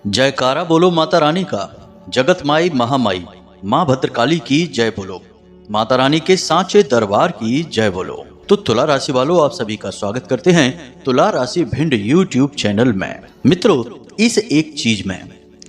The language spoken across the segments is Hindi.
जयकारा बोलो माता रानी का। जगत माई महामाई माँ भद्रकाली की जय बोलो। माता रानी के सांचे दरबार की जय बोलो। तो तुला राशि वालों, आप सभी का स्वागत करते हैं तुला राशि भिंड यूट्यूब चैनल में। मित्रों, इस एक चीज में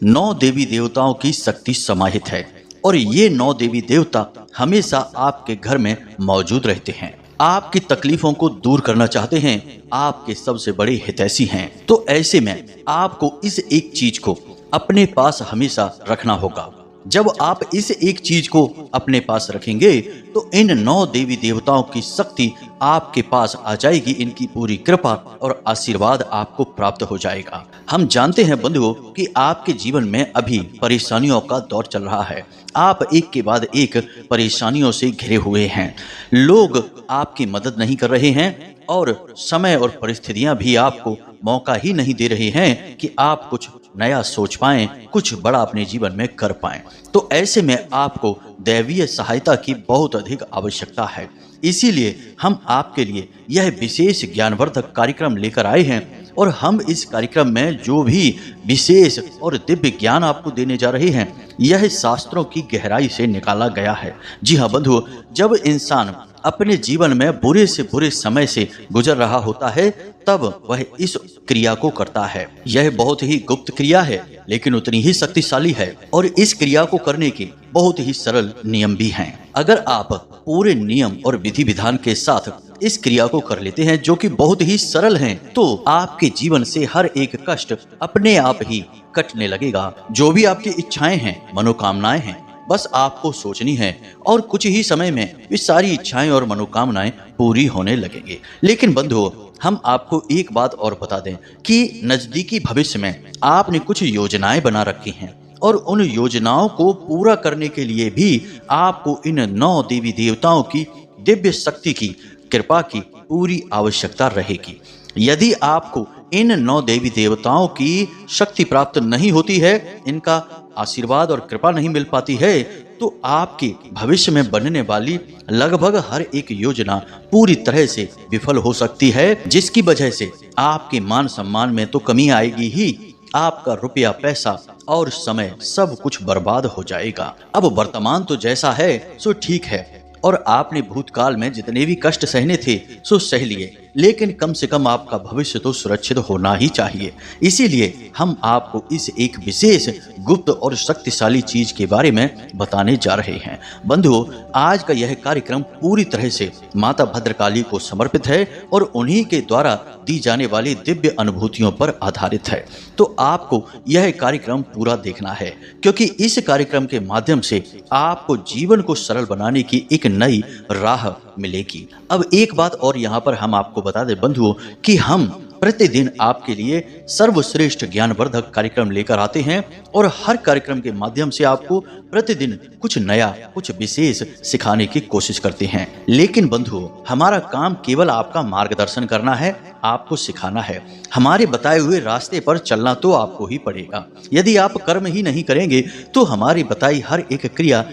9 देवी देवताओं की शक्ति समाहित है और ये 9 देवी देवता हमेशा आपके घर में मौजूद रहते हैं। आपकी तकलीफों को दूर करना चाहते हैं, आपके सबसे बड़े हितैषी हैं। तो ऐसे में आपको इस एक चीज को अपने पास हमेशा रखना होगा। जब आप इस एक चीज को अपने पास रखेंगे तो इन 9 देवी देवताओं की शक्ति आपके पास आ जाएगी, इनकी पूरी कृपा और आशीर्वाद आपको प्राप्त हो जाएगा। हम जानते हैं बंधुओं कि आपके जीवन में अभी परेशानियों का दौर चल रहा है। आप एक के बाद एक परेशानियों से घिरे हुए हैं। लोग आपकी मदद नहीं कर रहे हैं और समय और परिस्थितियां भी आपको मौका ही नहीं दे रहे हैं कि आप कुछ नया सोच पाएं, कुछ बड़ा अपने जीवन में कर पाएं। तो ऐसे में आपको दैवीय सहायता की बहुत अधिक आवश्यकता है। इसीलिए हम आपके लिए यह विशेष ज्ञानवर्धक कार्यक्रम लेकर आए हैं और हम इस कार्यक्रम में जो भी विशेष और दिव्य ज्ञान आपको देने जा रहे हैं, यह शास्त्रों की गहराई से निकाला गया है। जी हाँ बंधुओं, जब इंसान अपने जीवन में बुरे से बुरे समय से गुजर रहा होता है तब वह इस क्रिया को करता है। यह बहुत ही गुप्त क्रिया है लेकिन उतनी ही शक्तिशाली है और इस क्रिया को करने के बहुत ही सरल नियम भी हैं। अगर आप पूरे नियम और विधि विधान के साथ इस क्रिया को कर लेते हैं जो कि बहुत ही सरल हैं, तो आपके जीवन से हर एक कष्ट अपने आप ही कटने लगेगा। जो भी आपकी इच्छाएं हैं, मनोकामनाएं हैं, बस आपको सोचनी है और कुछ ही समय में ये सारी इच्छाएं और मनोकामनाएं पूरी होने लगेंगी। लेकिन बंधुओं, हम आपको एक बात और बता दें कि नजदीकी भविष्य में आपने कुछ योजनाएं बना रखी हैं और उन योजनाओं को पूरा करने के लिए भी आपको इन 9 देवी देवताओं की दिव्य शक्ति की कृपा की पूरी आवश्यकता रहेगी। यदि आपको इन 9 देवी देवताओं की शक्ति प्राप्त नहीं होती है, इनका आशीर्वाद और कृपा नहीं मिल पाती है, तो आपके भविष्य में बनने वाली लगभग हर एक योजना पूरी तरह से विफल हो सकती है, जिसकी वजह से आपके मान सम्मान में तो कमी आएगी ही, आपका रुपया, पैसा और समय सब कुछ बर्बाद हो जाएगा। अब वर्तमान तो जैसा है सो ठीक है और आपने भूतकाल में जितने भी कष्ट सहने थे सो सह लिए, लेकिन कम से कम आपका भविष्य तो सुरक्षित होना ही चाहिए। इसीलिए हम आपको इस एक विशेष गुप्त और शक्तिशाली चीज के बारे में बताने जा रहे हैं। बंधुओं, आज का यह कार्यक्रम पूरी तरह से माता भद्रकाली को समर्पित है और उन्हीं के द्वारा दी जाने वाली दिव्य अनुभूतियों पर आधारित है। तो आपको यह कार्यक्रम पूरा देखना है क्योंकि इस कार्यक्रम के माध्यम से आपको जीवन को सरल बनाने की एक नई राह मिलेगी। अब एक बात और यहाँ पर हम आपको बता दें बंधुओं कि हम प्रतिदिन आपके लिए सर्वश्रेष्ठ ज्ञानवर्धक कार्यक्रम लेकर आते हैं और हर कार्यक्रम के माध्यम से आपको प्रतिदिन कुछ नया, कुछ विशेष सिखाने की कोशिश करते हैं। लेकिन बंधुओं, हमारा काम केवल आपका मार्गदर्शन करना है, आपको सिखाना है। हमारे बताए हुए रास्ते पर चलना तो आपको ही पड़ेगा। यदि आप कर्म ही नहीं करेंगे तो हमारी बताई हर एक क्रिया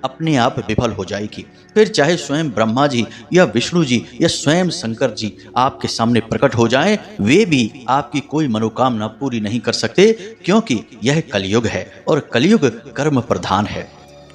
अपने आप विफल हो जाएगी। फिर चाहे स्वयं ब्रह्मा जी या विष्णु जी या स्वयं शंकर जी आपके सामने प्रकट हो जाएं, वे भी आपकी कोई मनोकामना पूरी नहीं कर सकते, क्योंकि यह कलयुग है और कलयुग कर्म प्रधान है।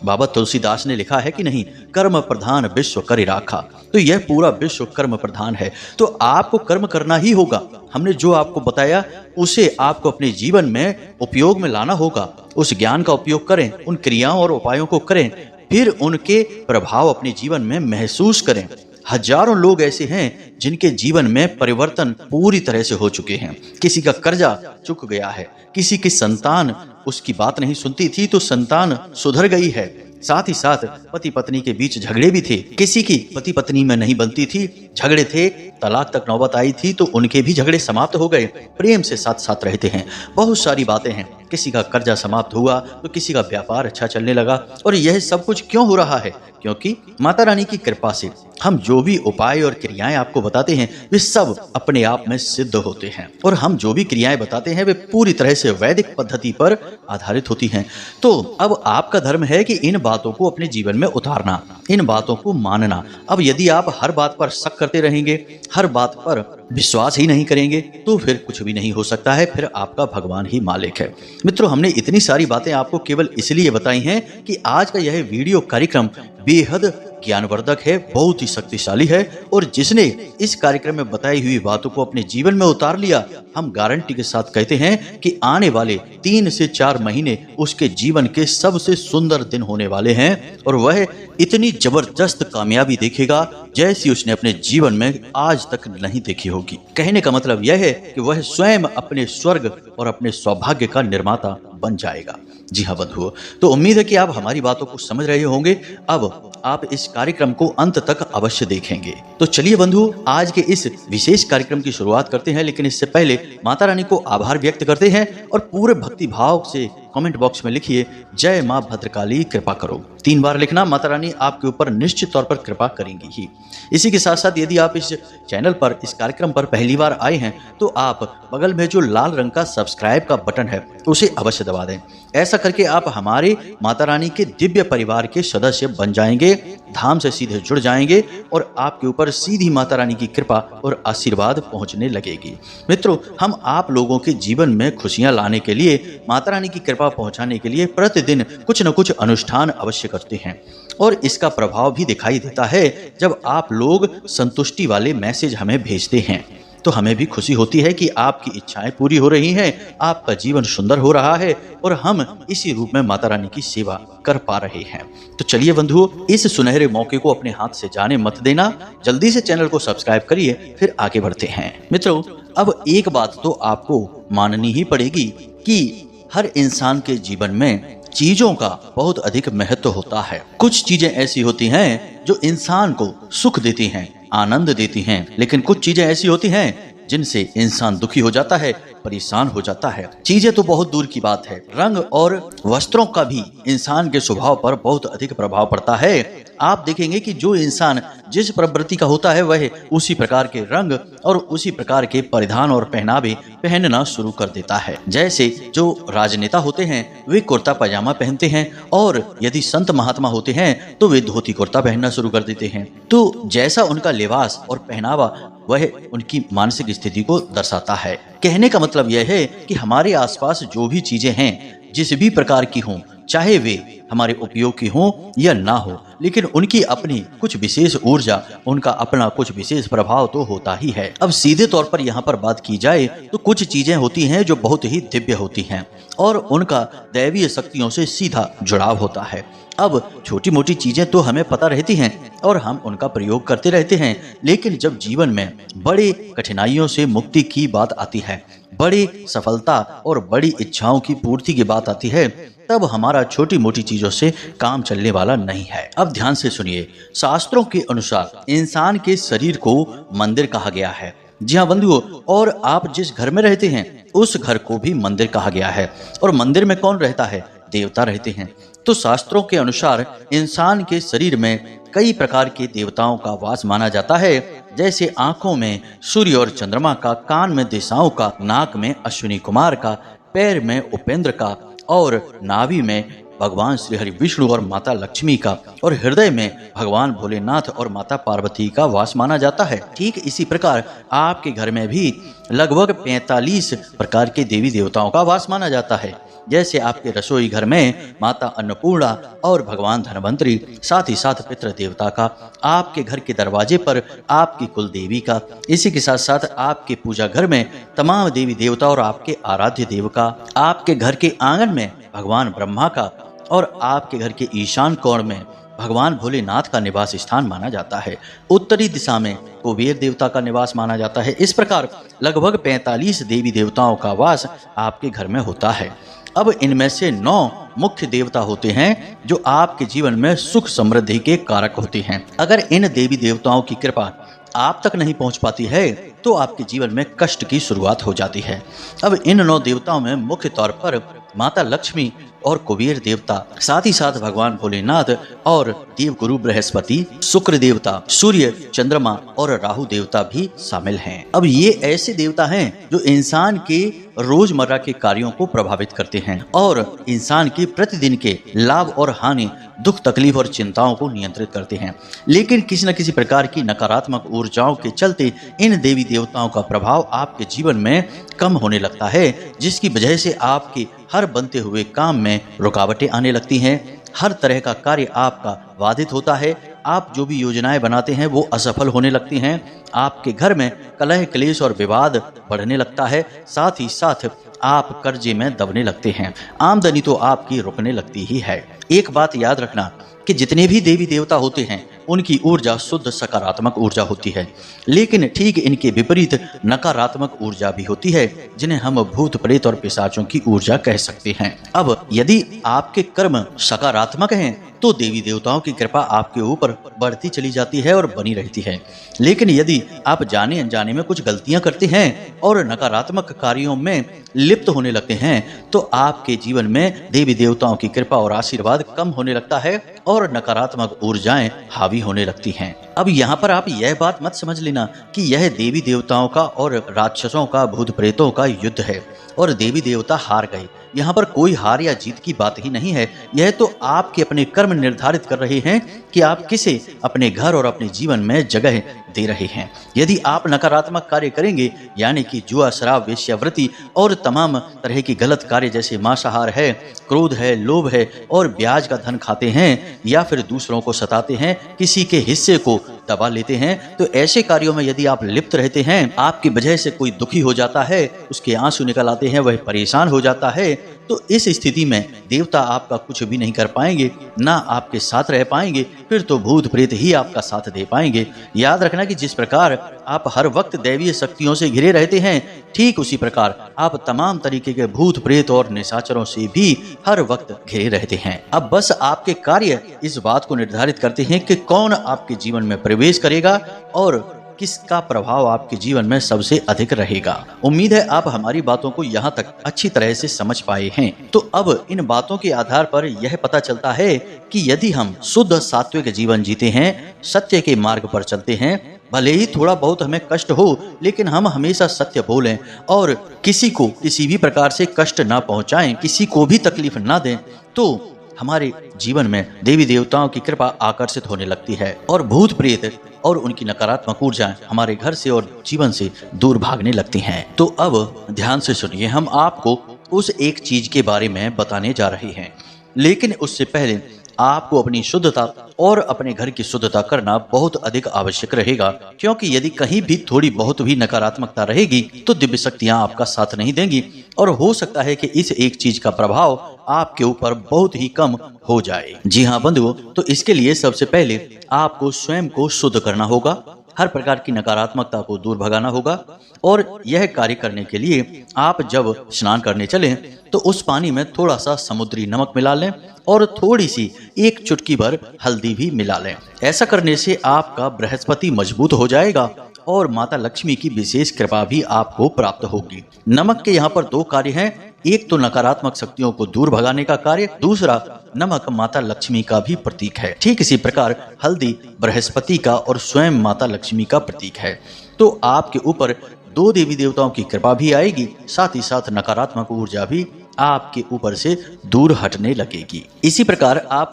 बाबा तुलसीदास ने लिखा है कि नहीं, कर्म प्रधान विश्व करि राखा। तो यह पूरा विश्व कर्म प्रधान है, तो आपको कर्म करना ही होगा। हमने जो आपको बताया उसे आपको अपने जीवन में उपयोग में लाना होगा। उस ज्ञान का उपयोग करें, उन क्रियाओं और उपायों को करें, फिर उनके प्रभाव अपने जीवन में महसूस करें। हजारों लोग ऐसे हैं जिनके जीवन में परिवर्तन पूरी तरह से हो चुके हैं। किसी का कर्जा चुक गया है, किसी की संतान उसकी बात नहीं सुनती थी तो संतान सुधर गई है। साथ ही साथ पति पत्नी के बीच झगड़े भी थे, किसी की पति पत्नी में नहीं बनती थी, झगड़े थे, तलाक तक नौबत आई थी तो उनके भी झगड़े समाप्त हो गए, प्रेम से साथ साथ रहते हैं। बहुत सारी बातें हैं। किसी का कर्जा समाप्त हुआ तो किसी का व्यापार अच्छा चलने लगा। और यह सब कुछ क्यों हो रहा है? क्योंकि माता रानी की कृपा से हम जो भी उपाय और क्रियाएं आपको बताते हैं वे सब अपने आप में सिद्ध होते हैं, और हम जो भी क्रियाएं बताते हैं वे पूरी तरह से वैदिक पद्धति पर आधारित होती हैं। तो अब आपका धर्म है कि इन बातों को अपने जीवन में उतारना, इन बातों को मानना। अब यदि आप हर बात पर शक करते रहेंगे, हर बात पर विश्वास ही नहीं करेंगे, तो फिर कुछ भी नहीं हो सकता है, फिर आपका भगवान ही मालिक है। मित्रों, हमने इतनी सारी बातें आपको केवल इसलिए बताई हैं कि आज का यह वीडियो कार्यक्रम बेहद ज्ञानवर्धक है, बहुत ही शक्तिशाली है, और जिसने इस कार्यक्रम में बताई हुई बातों को अपने जीवन में उतार लिया, हम गारंटी के साथ कहते हैं कि आने वाले 3 से 4 महीने उसके जीवन के सबसे सुंदर दिन होने वाले हैं, और वह इतनी जबरदस्त कामयाबी देखेगा जैसी उसने अपने जीवन में आज तक नहीं देखी होगी। कहने का मतलब यह है कि वह स्वयं अपने स्वर्ग और अपने सौभाग्य का निर्माता बन जाएगा। जी हाँ बंधुओं, तो उम्मीद है कि आप हमारी बातों को समझ रहे होंगे। अब आप इस कार्यक्रम को अंत तक अवश्य देखेंगे। तो चलिए बंधु, आज के इस विशेष कार्यक्रम की शुरुआत करते हैं, लेकिन इससे पहले माता रानी को आभार व्यक्त करते हैं और पूरे भक्ति भाव से कमेंट बॉक्स में लिखिए, जय माँ भद्रकाली कृपा करो। 3 बार लिखना, माता रानी आपके ऊपर निश्चित तौर पर कृपा करेंगी ही। इसी के साथ साथ यदि आप इस चैनल पर, इस कार्यक्रम पर पहली बार आए हैं, तो आप बगल में जो लाल रंग का सब्सक्राइब का बटन है उसे अवश्य दबा दें। ऐसा करके आप हमारे माता रानी के दिव्य परिवार के सदस्य बन जाएंगे, धाम से सीधे जुड़ जाएंगे, और आपके ऊपर सीधी माता रानी की कृपा और आशीर्वाद पहुंचने लगेगी। मित्रों, हम आप लोगों के जीवन में खुशियां लाने के लिए, माता रानी की कृपा पहुंचाने के लिए प्रतिदिन कुछ न कुछ अनुष्ठान अवश्य करते हैं, और इसका प्रभाव भी दिखाई देता है जब आप लोग संतुष्टि वाले मैसेज हमें भेजते हैं। तो हमें भी खुशी होती है कि आपकी इच्छाएं पूरी हो रही हैं, आपका जीवन सुंदर हो रहा है, और हम इसी रूप में माता रानी की सेवा कर पा रहे हैं। तो चलिए बंधुओं, इस सुनहरे मौके को अपने हाथ से जाने मत देना, जल्दी से चैनल को सब्सक्राइब करिए, फिर आगे बढ़ते हैं। मित्रों, अब एक बात तो आपको माननी ही पड़ेगी कि हर इंसान के जीवन में चीजों का बहुत अधिक महत्व होता है। कुछ चीजें ऐसी होती हैं जो इंसान को सुख देती हैं, आनंद देती हैं, लेकिन कुछ चीजें ऐसी होती हैं जिनसे इंसान दुखी हो जाता है, परेशान हो जाता है। चीजें तो बहुत दूर की बात है, रंग और वस्त्रों का भी इंसान के स्वभाव पर बहुत अधिक प्रभाव पड़ता है। आप देखेंगे कि जो इंसान जिस प्रवृत्ति का होता है वह उसी प्रकार के रंग और उसी प्रकार के परिधान और पहनावे पहनना शुरू कर देता है। जैसे जो राजनेता होते हैं वे कुर्ता पजामा पहनते हैं, और यदि संत महात्मा होते हैं तो वे धोती कुर्ता पहनना शुरू कर देते हैं। तो जैसा उनका लिबास और पहनावा वह उनकी मानसिक स्थिति को दर्शाता है। कहने का मतलब यह है कि हमारे आसपास जो भी चीजें हैं, जिस भी प्रकार की हों, चाहे वे हमारे उपयोग की हों या ना हो, लेकिन उनकी अपनी कुछ विशेष ऊर्जा, उनका अपना कुछ विशेष प्रभाव तो होता ही है। अब सीधे तौर पर यहाँ पर बात की जाए तो कुछ चीजें होती हैं जो बहुत ही दिव्य होती हैं और उनका दैवीय शक्तियों से सीधा जुड़ाव होता है। अब छोटी मोटी चीजें तो हमें पता रहती हैं और हम उनका प्रयोग करते रहते हैं, लेकिन जब जीवन में बड़ी कठिनाइयों से मुक्ति की बात आती है, बड़ी सफलता और बड़ी इच्छाओं की पूर्ति की बात आती है, तब हमारा छोटी मोटी चीजों से काम चलने वाला नहीं है। अब ध्यान से सुनिए, शास्त्रों के अनुसार इंसान के शरीर को मंदिर कहा गया है। जी हाँ बंधुओं, और आप जिस घर में रहते हैं उस घर को भी मंदिर कहा गया है। और मंदिर में कौन रहता है? देवता रहते हैं। तो शास्त्रों के अनुसार इंसान के शरीर में कई प्रकार के देवताओं का वास माना जाता है, जैसे आंखों में सूर्य और चंद्रमा का, कान में दिशाओं का, नाक में अश्विनी कुमार का, पैर में उपेंद्र का, और नाभि में भगवान श्री हरि विष्णु और माता लक्ष्मी का, और हृदय में भगवान भोलेनाथ और माता पार्वती का वास माना जाता है। ठीक इसी प्रकार आपके घर में भी लगभग 45 प्रकार के देवी देवताओं का वास माना जाता है। जैसे आपके रसोई घर में माता अन्नपूर्णा और भगवान धनवंतरी, साथ ही साथ पितृ देवता का, आपके घर के दरवाजे पर आपकी कुल देवी का, इसी के साथ साथ आपके पूजा घर में तमाम देवी देवता और आपके आराध्य देव का, आपके घर के आंगन में भगवान ब्रह्मा का, और आपके घर के ईशान कोण में भगवान भोलेनाथ का निवास स्थान माना जाता है। उत्तरी दिशा में कुबेर देवता का निवास माना जाता है। इस प्रकार लगभग 45 देवी देवताओं का वास आपके घर में होता है। अब इनमें से 9 मुख्य देवता होते हैं जो आपके जीवन में सुख समृद्धि के कारक होते हैं। अगर इन देवी देवताओं की कृपा आप तक नहीं पहुंच पाती है तो आपके जीवन में कष्ट की शुरुआत हो जाती है। अब इन 9 देवताओं में मुख्य तौर पर माता लक्ष्मी और कुबेर देवता, साथ ही साथ भगवान भोलेनाथ और देवगुरु बृहस्पति, शुक्र देवता, सूर्य, चंद्रमा और राहु देवता भी शामिल हैं। अब ये ऐसे देवता हैं जो इंसान के रोजमर्रा के कार्यों को प्रभावित करते हैं और इंसान के प्रतिदिन के लाभ और हानि, दुख, तकलीफ और चिंताओं को नियंत्रित करते हैं। लेकिन किसी न किसी प्रकार की नकारात्मक ऊर्जाओं के चलते इन देवी देवताओं का प्रभाव आपके जीवन में कम होने लगता है, जिसकी वजह से आपके हर बनते हुए काम में रुकावटें आने लगती हैं। हर तरह का कार्य आपका बाधित होता है। आप जो भी योजनाएं बनाते हैं वो असफल होने लगती हैं। आपके घर में कलह, क्लेश और विवाद बढ़ने लगता है। साथ ही साथ आप कर्जे में दबने लगते हैं। आमदनी तो आपकी रुकने लगती ही है। एक बात याद रखना कि जितने भी देवी देवता होते हैं उनकी ऊर्जा शुद्ध सकारात्मक ऊर्जा होती है, लेकिन ठीक इनके विपरीत नकारात्मक ऊर्जा भी होती है, जिन्हें हम भूत प्रेत और पिशाचों की ऊर्जा कह सकते हैं। अब यदि आपके कर्म सकारात्मक हैं तो देवी देवताओं की कृपा आपके ऊपर बढ़ती चली जाती है और बनी रहती है। लेकिन यदि आप जाने अनजाने में कुछ गलतियां करते हैं और नकारात्मक कार्यों में लिप्त होने लगते हैं तो आपके जीवन में देवी देवताओं की कृपा और आशीर्वाद कम होने लगता है और नकारात्मक ऊर्जाएं हावी होने लगती हैं। अब यहाँ पर आप यह बात मत समझ लेना कि यह देवी देवताओं का और राक्षसों का, भूत प्रेतों का युद्ध है और देवी देवता हार गए। यहाँ पर कोई हार या जीत की बात ही नहीं है। यह तो आपके अपने कर्म निर्धारित कर रहे हैं कि आप किसे अपने घर और अपने जीवन में जगह दे रहे हैं। यदि आप नकारात्मक कार्य करेंगे, यानी कि जुआ, शराब, वेश्यावृत्ति और तमाम तरह की गलत कार्य जैसे मांसाहार है, क्रोध है, लोभ है और ब्याज का धन खाते हैं या फिर दूसरों को सताते हैं, किसी के हिस्से को दबा लेते हैं, तो ऐसे कार्यों में यदि आप लिप्त रहते हैं, आपकी वजह से कोई दुखी हो जाता है, उसके आंसू निकल आते हैं, वह परेशान हो जाता है, तो इस स्थिति में देवता आपका कुछ भी नहीं कर पाएंगे, ना आपके साथ रह पाएंगे, फिर तो भूत प्रेत ही आपका साथ दे पाएंगे। याद रखना कि जिस प्रकार आप हर वक्त दैवीय शक्तियों से घिरे रहते हैं, ठीक उसी प्रकार आप तमाम तरीके के भूत प्रेत और निशाचरों से भी हर वक्त घिरे रहते हैं। अब बस आपके कार्य इस बात को निर्धारित करते हैं कि कौन आपके जीवन में प्रवेश करेगा और किसका प्रभाव आपके जीवन में सबसे अधिक रहेगा। उम्मीद है आप हमारी बातों को यहाँ तक अच्छी तरह से समझ पाए हैं। तो अब इन बातों के आधार पर यह पता चलता है कि यदि हम शुद्ध सात्विक जीवन जीते हैं, सत्य के मार्ग पर चलते हैं, भले ही थोड़ा बहुत हमें कष्ट हो, लेकिन हम हमेशा सत्य बोलें और किसी को किसी भी प्रकार से कष्ट ना पहुंचाएं, किसी को भी तकलीफ ना दें, तो हमारे जीवन में देवी देवताओं की कृपा आकर्षित होने लगती है और भूत प्रेत और उनकी नकारात्मक ऊर्जाएं हमारे घर से और जीवन से दूर भागने लगती हैं। तो अब ध्यान से सुनिए, हम आपको उस एक चीज के बारे में बताने जा रहे हैं, लेकिन उससे पहले आपको अपनी शुद्धता और अपने घर की शुद्धता करना बहुत अधिक आवश्यक रहेगा, क्योंकि यदि कहीं भी थोड़ी बहुत भी नकारात्मकता रहेगी तो दिव्य शक्तियां आपका साथ नहीं देंगी और हो सकता है कि इस एक चीज का प्रभाव आपके ऊपर बहुत ही कम हो जाए। जी हाँ बंधुओं, तो इसके लिए सबसे पहले आपको स्वयं को शुद्ध करना होगा, हर प्रकार की नकारात्मकता को दूर भगाना होगा और यह कार्य करने के लिए आप जब स्नान करने चलें तो उस पानी में थोड़ा सा समुद्री नमक मिला लें और थोड़ी सी एक चुटकी भर हल्दी भी मिला लें। ऐसा करने से आपका बृहस्पति मजबूत हो जाएगा और माता लक्ष्मी की विशेष कृपा भी आपको प्राप्त होगी। नमक के यहाँ पर दो कार्य हैं, एक तो नकारात्मक शक्तियों को दूर भगाने का कार्य, दूसरा नमक माता लक्ष्मी का भी प्रतीक है। ठीक इसी प्रकार हल्दी बृहस्पति का और स्वयं माता लक्ष्मी का प्रतीक है। तो आपके ऊपर दो देवी देवताओं की कृपा भी आएगी, साथ ही साथ नकारात्मक ऊर्जा भी आपके ऊपर से दूर हटने लगेगी। इसी प्रकार आप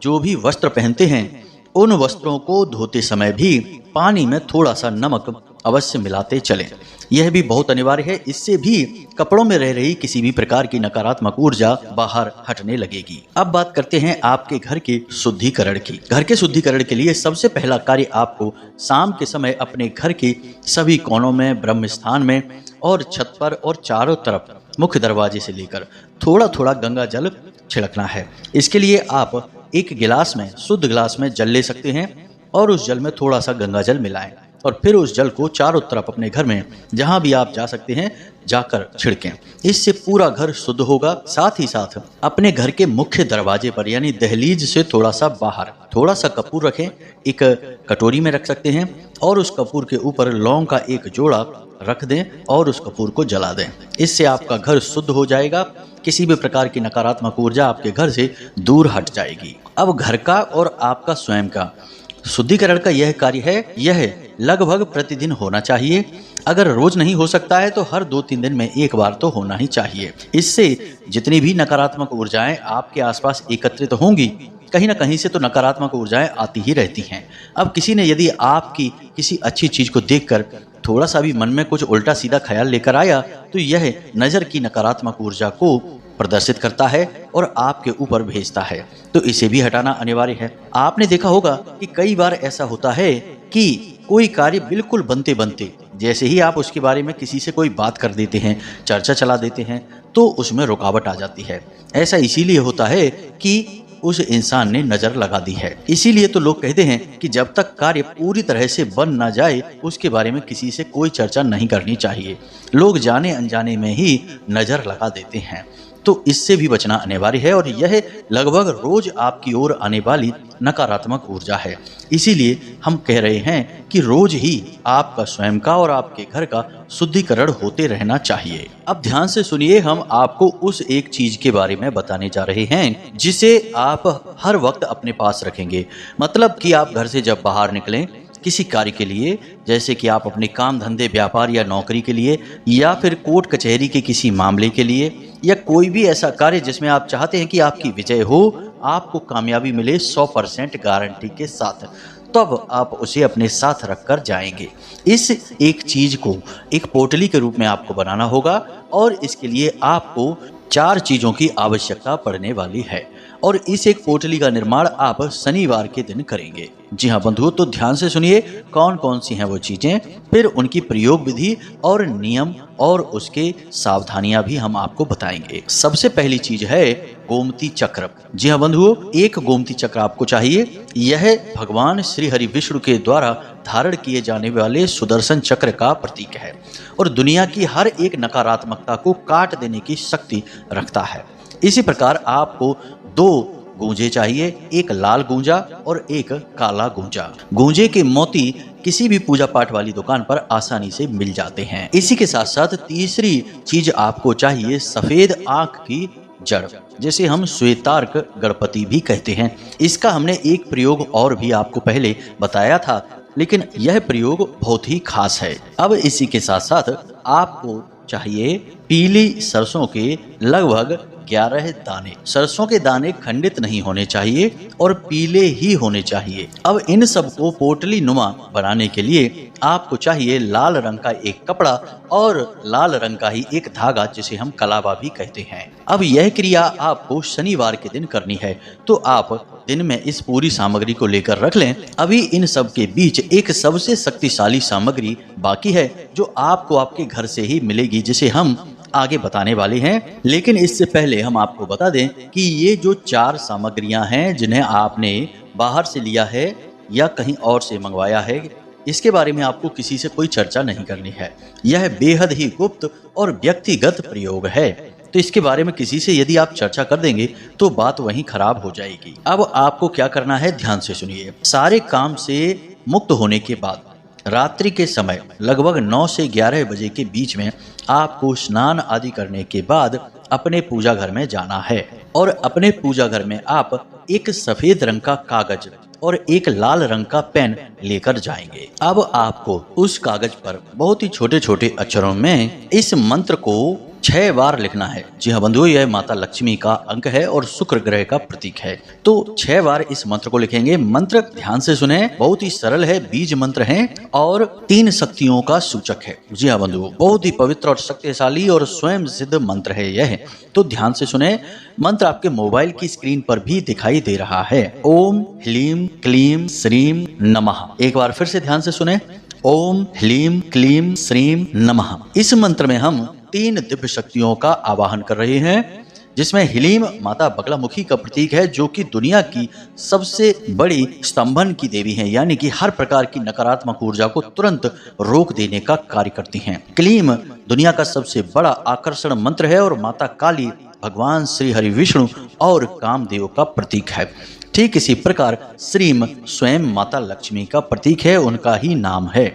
जो भी वस्त्र पहनते हैं, उन वस्त्रों को धोते समय भी पानी में थोड़ा सा नमक अवश्य मिलाते चलें। यह भी बहुत अनिवार्य है, इससे भी कपड़ों में रह रही किसी भी प्रकार की नकारात्मक ऊर्जा बाहर हटने लगेगी। अब बात करते हैं आपके घर के शुद्धिकरण की। घर के शुद्धिकरण के लिए सबसे पहला कार्य आपको शाम के समय अपने घर के सभी कोनों में, ब्रह्म स्थान में और छत पर और चारों तरफ मुख्य दरवाजे से लेकर थोड़ा थोड़ा गंगा जल छिड़कना है। इसके लिए आप एक गिलास में, शुद्ध गिलास में जल ले सकते हैं और उस जल में थोड़ा सा गंगा जल मिलाएं और फिर उस जल को चारों तरफ अपने घर में जहां भी आप जा सकते हैं जाकर छिड़कें। इससे पूरा घर शुद्ध होगा। साथ ही साथ अपने घर के मुख्य दरवाजे पर यानी दहलीज से थोड़ा सा बाहर थोड़ा सा कपूर रखें, एक कटोरी में रख सकते हैं और उस कपूर के ऊपर लौंग का एक जोड़ा रख दें और उस कपूर को जला दें। इससे आपका घर शुद्ध हो जाएगा किसी भी प्रकार की नकारात्मक ऊर्जा आपके घर से दूर हट जाएगी। अब घर का और आपका स्वयं का शुद्धिकरण का यह कार्य है, यह लगभग प्रतिदिन होना चाहिए। अगर रोज नहीं हो सकता है तो हर 2-3 दिन में एक बार तो होना ही चाहिए। इससे जितनी भी नकारात्मक ऊर्जाएं आपके आसपास एकत्रित होंगी, कहीं ना कहीं से तो नकारात्मक ऊर्जाएं आती ही रहती हैं। अब किसी ने यदि आपकी किसी अच्छी चीज को देखकर थोड़ा सा भी मन में कुछ उल्टा सीधा ख्याल लेकर आया तो यह नजर की नकारात्मक ऊर्जा को प्रदर्शित करता है और आपके ऊपर भेजता है, तो इसे भी हटाना अनिवार्य है। आपने देखा होगा कि कई बार ऐसा होता है कि कोई कार्य बिल्कुल बनते बनते जैसे ही आप उसके बारे में किसी से कोई बात कर देते हैं, चर्चा चला देते हैं, तो उसमें रुकावट आ जाती है। ऐसा इसीलिए होता है कि उस इंसान ने नजर लगा दी है। इसीलिए तो लोग कहते हैं कि जब तक कार्य पूरी तरह से बन ना जाए उसके बारे में किसी से कोई चर्चा नहीं करनी चाहिए। लोग जाने अनजाने में ही नजर लगा देते हैं, तो इससे भी बचना अनिवार्य है और यह लगभग रोज आपकी ओर आने वाली नकारात्मक ऊर्जा है। इसीलिए हम कह रहे हैं कि रोज ही आपका स्वयं का और आपके घर का शुद्धिकरण होते रहना चाहिए। अब ध्यान से सुनिए, हम आपको उस एक चीज के बारे में बताने जा रहे हैं जिसे आप हर वक्त अपने पास रखेंगे। मतलब कि आप घर से जब बाहर निकलें किसी कार्य के लिए, जैसे कि आप अपने काम धंधे व्यापार या नौकरी के लिए, या फिर कोर्ट कचहरी के किसी मामले के लिए, या कोई भी ऐसा कार्य जिसमें आप चाहते हैं कि आपकी विजय हो, आपको कामयाबी मिले 100% गारंटी के साथ, तब आप उसे अपने साथ रखकर जाएंगे। इस एक चीज को एक पोटली के रूप में आपको बनाना होगा और इसके लिए आपको 4 चीजों की आवश्यकता पड़ने वाली है और इस एक पोटली का निर्माण आप शनिवार के दिन करेंगे। जी हाँ बंधुओं, तो ध्यान से सुनिए कौन कौन सी हैं वो चीजें, फिर उनकी प्रयोग विधि और नियम और उसके सावधानियां भी हम आपको बताएंगे। सबसे पहली चीज है गोमती चक्र। जी हाँ बंधुओं, एक गोमती चक्र आपको चाहिए। यह भगवान श्री हरि विष्णु के द्वारा धारण किए जाने वाले सुदर्शन चक्र का प्रतीक है और दुनिया की हर एक नकारात्मकता को काट देने की शक्ति रखता है। इसी प्रकार आपको 2 गूंजे चाहिए, एक लाल गूंजा और एक काला गूंजा। गूंजे के मोती किसी भी पूजा पाठ वाली दुकान पर आसानी से मिल जाते हैं। इसी के साथ साथ तीसरी चीज आपको चाहिए सफेद आंख की जड़, जिसे हम श्वेतार्क गणपति भी कहते हैं। इसका हमने एक प्रयोग और भी आपको पहले बताया था, लेकिन यह प्रयोग बहुत ही खास है। अब इसी के साथ साथ आपको चाहिए पीली सरसों के लगभग 11 दाने। सरसों के दाने खंडित नहीं होने चाहिए और पीले ही होने चाहिए। अब इन सब को पोटली नुमा बनाने के लिए आपको चाहिए लाल रंग का एक कपड़ा और लाल रंग का ही एक धागा, जिसे हम कलावा भी कहते हैं। अब यह क्रिया आपको शनिवार के दिन करनी है, तो आप दिन में इस पूरी सामग्री को लेकर रख लें। अभी इन सब के बीच एक सबसे शक्तिशाली सामग्री बाकी है जो आपको आपके घर से ही मिलेगी, जिसे हम आगे बताने वाले हैं। लेकिन इससे पहले हम आपको बता दें कि ये जो 4 सामग्रियां हैं जिन्हें आपने बाहर से लिया है या कहीं और से मंगवाया है, इसके बारे में आपको किसी से कोई चर्चा नहीं करनी है। यह बेहद ही गुप्त और व्यक्तिगत प्रयोग है, तो इसके बारे में किसी से यदि आप चर्चा कर देंगे तो बात वहीं खराब हो जाएगी। अब आपको क्या करना है, ध्यान से सुनिए। सारे काम से मुक्त होने के बाद रात्रि के समय लगभग 9 से 11 बजे के बीच में आपको स्नान आदि करने के बाद अपने पूजा घर में जाना है और अपने पूजा घर में आप एक सफेद रंग का कागज और एक लाल रंग का पेन लेकर जाएंगे। अब आपको उस कागज पर बहुत ही छोटे छोटे अक्षरों में इस मंत्र को 6 बार लिखना है। जी हाँ बंधुओं, यह माता लक्ष्मी का अंक है और शुक्र ग्रह का प्रतीक है, तो 6 बार इस मंत्र को लिखेंगे। मंत्र ध्यान से सुने, बहुत ही सरल है, बीज मंत्र है और 3 शक्तियों का सूचक है। जी हाँ बंधुओं, बहुत ही पवित्र और शक्तिशाली और स्वयं सिद्ध मंत्र है यह, तो ध्यान से सुने। मंत्र आपके मोबाइल की स्क्रीन पर भी दिखाई दे रहा है। ओम ह्लीम क्लीम श्रीम नमः। एक बार फिर से ध्यान से सुने, ओम ह्लीम क्लीम श्रीम नमः। इस मंत्र में हम 3 दिव्य शक्तियों का आवाहन कर रहे हैं, जिसमें ह्लीम माता बगलामुखी का प्रतीक है, जो कि दुनिया की सबसे बड़ी स्तंभन की देवी हैं, यानी कि हर प्रकार की नकारात्मक ऊर्जा को तुरंत रोक देने का कार्य करती हैं। क्लीम दुनिया का सबसे बड़ा आकर्षण मंत्र है और माता काली भगवान श्री हरि विष्णु और कामदेव का प्रतीक है। ठीक इसी प्रकार श्रीम स्वयं माता लक्ष्मी का प्रतीक है, उनका ही नाम है।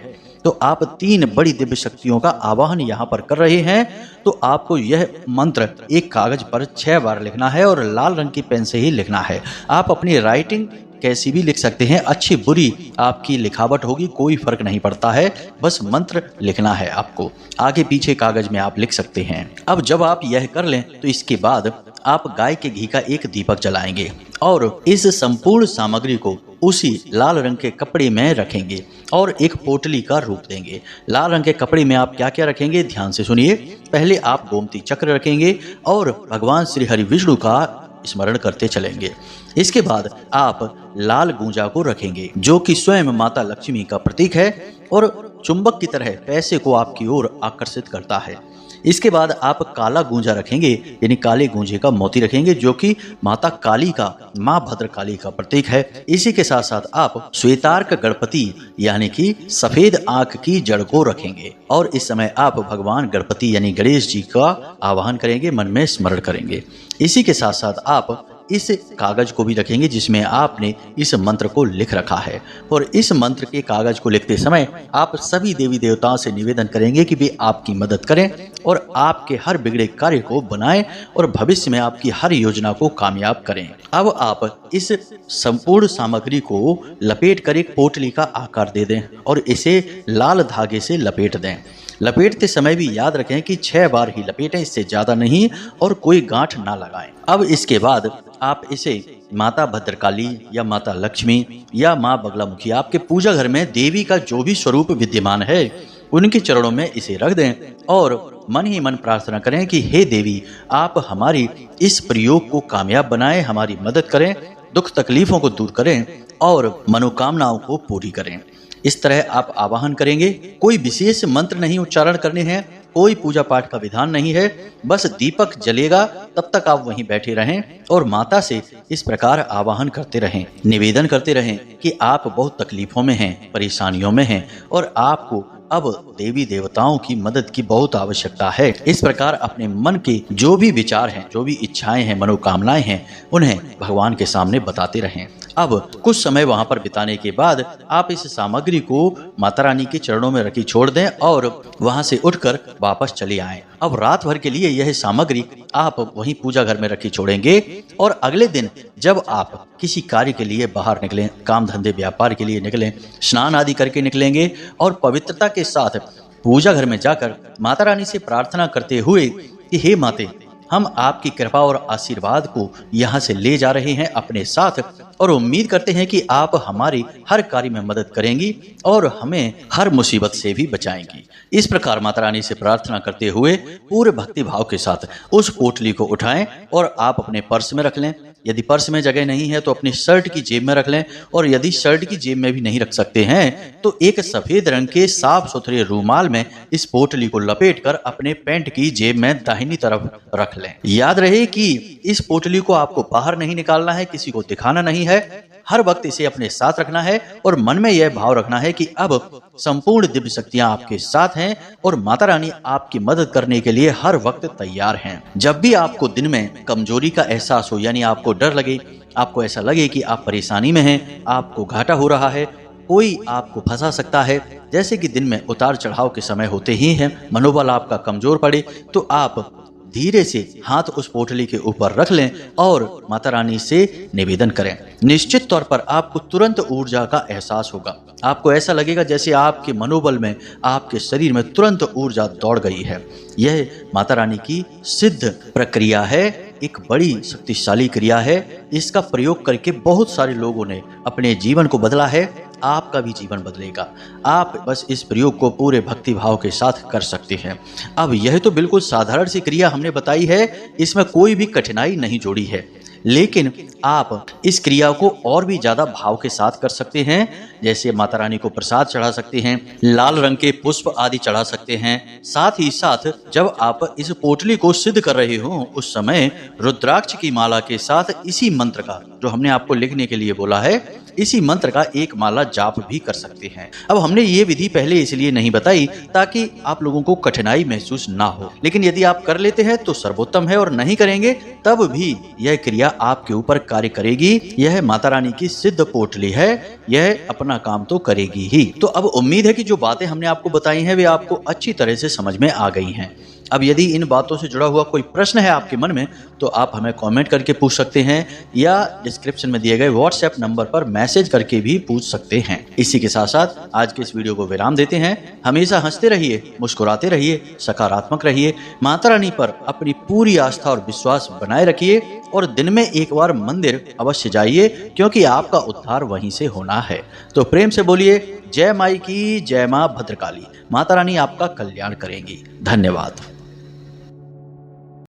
तो आप 3 बड़ी दिव्य शक्तियों का आवाहन यहाँ पर कर रहे हैं। तो आपको यह मंत्र एक कागज पर 6 बार लिखना है और लाल रंग की पेन से ही लिखना है। आप अपनी राइटिंग कैसी भी लिख सकते हैं, अच्छी बुरी आपकी लिखावट होगी, कोई फर्क नहीं पड़ता है, बस मंत्र लिखना है आपको। आगे पीछे कागज में आप लिख सकते हैं। अब जब आप यह कर लें तो इसके बाद आप गाय के घी का एक दीपक जलाएंगे और इस संपूर्ण सामग्री को उसी लाल रंग के कपड़े में रखेंगे और एक पोटली का रूप देंगे। लाल रंग के कपड़े में आप क्या क्या रखेंगे, ध्यान से सुनिए। पहले आप गोमती चक्र रखेंगे और भगवान श्री हरि विष्णु का स्मरण करते चलेंगे। इसके बाद आप लाल गूंजा को रखेंगे जो कि स्वयं माता लक्ष्मी का प्रतीक है और चुंबक की तरह पैसे को आपकी ओर आकर्षित करता है। इसके बाद आप काला गूंजा रखेंगे, यानी काले गूंजे का मोती रखेंगे जो कि माता काली का, माँ भद्रकाली का प्रतीक है। इसी के साथ साथ आप श्वेतार्क गणपति यानी कि सफेद आंख की जड़ को रखेंगे और इस समय आप भगवान गणपति यानी गणेश जी का आवाहन करेंगे, मन में स्मरण करेंगे। इसी के साथ साथ आप इस कागज को भी रखेंगे जिसमें आपने इस मंत्र को लिख रखा है और इस मंत्र के कागज को लिखते समय आप सभी देवी देवताओं से निवेदन करेंगे कि वे आपकी मदद करें और आपके हर बिगड़े कार्य को बनाएं और भविष्य में आपकी हर योजना को कामयाब करें। अब आप इस संपूर्ण सामग्री को लपेट कर एक पोटली का आकार दे दें और इसे लाल धागे से लपेट दें। लपेटते समय भी याद रखें कि 6 बार ही लपेटें, इससे ज्यादा नहीं, और कोई गांठ ना लगाएं। अब इसके बाद आप इसे माता भद्रकाली या माता लक्ष्मी या माँ बगलामुखी, आपके पूजा घर में देवी का जो भी स्वरूप विद्यमान है उनके चरणों में इसे रख दें और मन ही मन प्रार्थना करें कि हे देवी, आप हमारी इस प्रयोग को कामयाब बनाएं, हमारी मदद करें, दुख तकलीफों को दूर करें और मनोकामनाओं को पूरी करें। इस तरह आप आवाहन करेंगे। कोई विशेष मंत्र नहीं उच्चारण करने हैं, कोई पूजा पाठ का विधान नहीं है, बस दीपक जलेगा तब तक आप वहीं बैठे रहें और माता से इस प्रकार आवाहन करते रहें, निवेदन करते रहें कि आप बहुत तकलीफों में हैं, परेशानियों में हैं और आपको अब देवी देवताओं की मदद की बहुत आवश्यकता है। इस प्रकार अपने मन के जो भी विचार हैं, जो भी इच्छाएं हैं, मनोकामनाएं हैं, उन्हें भगवान के सामने बताते रहें। अब कुछ समय वहां पर बिताने के बाद आप इस सामग्री को माता रानी के चरणों में रखी छोड़ दें और वहां से उठकर वापस चले आएं। अब रात भर के लिए यह सामग्री आप वहीं पूजा घर में रखी छोड़ेंगे और अगले दिन जब आप किसी कार्य के लिए बाहर निकलें, काम धंधे व्यापार के लिए निकलें, स्नान आदि करके निकलेंगे और पवित्रता के साथ पूजा घर में जाकर माता रानी से प्रार्थना करते हुए कि हे माते, हम आपकी कृपा और आशीर्वाद को यहाँ से ले जा रहे हैं अपने साथ और उम्मीद करते हैं कि आप हमारी हर कार्य में मदद करेंगी और हमें हर मुसीबत से भी बचाएंगी। इस प्रकार माता रानी से प्रार्थना करते हुए पूरे भक्ति भाव के साथ उस पोटली को उठाएं और आप अपने पर्स में रख लें। यदि पर्स में जगह नहीं है तो अपनी शर्ट की जेब में रख लें और यदि शर्ट की जेब में भी नहीं रख सकते हैं तो एक सफेद रंग के साफ सुथरे रूमाल में इस पोटली को लपेटकर अपने पैंट की जेब में दाहिनी तरफ रख लें। याद रहे कि इस पोटली को आपको बाहर नहीं निकालना है, किसी को दिखाना नहीं है, हर वक्त इसे अपने साथ रखना है और मन में यह भाव रखना है कि अब संपूर्ण दिव्य शक्तियां आपके साथ हैं और माता रानी आपकी मदद करने के लिए हर वक्त तैयार हैं। जब भी आपको दिन में कमजोरी का एहसास हो, यानी आपको डर लगे, आपको ऐसा लगे कि आप परेशानी में हैं, आपको घाटा हो रहा है, कोई आपको फंसा सकता है, जैसे कि दिन में उतार चढ़ाव के समय होते ही हैं, मनोबल आपका कमजोर पड़े, तो आप धीरे से हाथ उस पोटली के ऊपर रख लें और माता रानी से निवेदन करें। निश्चित तौर पर आपको तुरंत ऊर्जा का एहसास होगा। आपको ऐसा लगेगा जैसे आपके मनोबल में, आपके शरीर में तुरंत ऊर्जा दौड़ गई है। यह माता रानी की सिद्ध प्रक्रिया है, एक बड़ी शक्तिशाली क्रिया है। इसका प्रयोग करके बहुत सारे लोगों ने अपने जीवन को बदला है, आपका भी जीवन बदलेगा। आप बस इस प्रयोग को पूरे भक्ति भाव के साथ कर सकते हैं। अब यह तो बिल्कुल साधारण सी क्रिया हमने बताई है, इसमें कोई भी कठिनाई नहीं जोड़ी है, लेकिन आप इस क्रिया को और भी ज्यादा भाव के साथ कर सकते हैं। जैसे माता रानी को प्रसाद चढ़ा सकते हैं, लाल रंग के पुष्प आदि चढ़ा सकते हैं। साथ ही साथ जब आप इस पोटली को सिद्ध कर रहे हो उस समय रुद्राक्ष की माला के साथ इसी मंत्र का जो हमने आपको लिखने के लिए बोला है, इसी मंत्र का एक माला जाप भी कर सकते हैं। अब हमने ये विधि पहले इसलिए नहीं बताई ताकि आप लोगों को कठिनाई महसूस ना हो, लेकिन यदि आप कर लेते हैं तो सर्वोत्तम है और नहीं करेंगे तब भी यह क्रिया आपके ऊपर कार्य करेगी। यह माता रानी की सिद्ध पोटली है, यह अपना काम तो करेगी ही। तो अब उम्मीद है कि जो बातें हमने आपको बताई हैं वे आपको अच्छी तरह से समझ में आ गई हैं। अब यदि इन बातों से जुड़ा हुआ कोई प्रश्न है आपके मन में तो आप हमें कमेंट करके पूछ सकते हैं या डिस्क्रिप्शन में दिए गए व्हाट्सएप नंबर पर मैसेज करके भी पूछ सकते हैं। इसी के साथ साथ आज के इस वीडियो को विराम देते हैं। हमेशा हंसते रहिए, मुस्कुराते रहिए, सकारात्मक रहिए, माता रानी पर अपनी पूरी आस्था और विश्वास बनाए रखिए और दिन में एक बार मंदिर अवश्य जाइए, क्योंकि आपका उद्धार वहीं से होना है। तो प्रेम से बोलिए जय माई की जय, मां भद्रकाली। माता रानी आपका कल्याण करेंगी। धन्यवाद।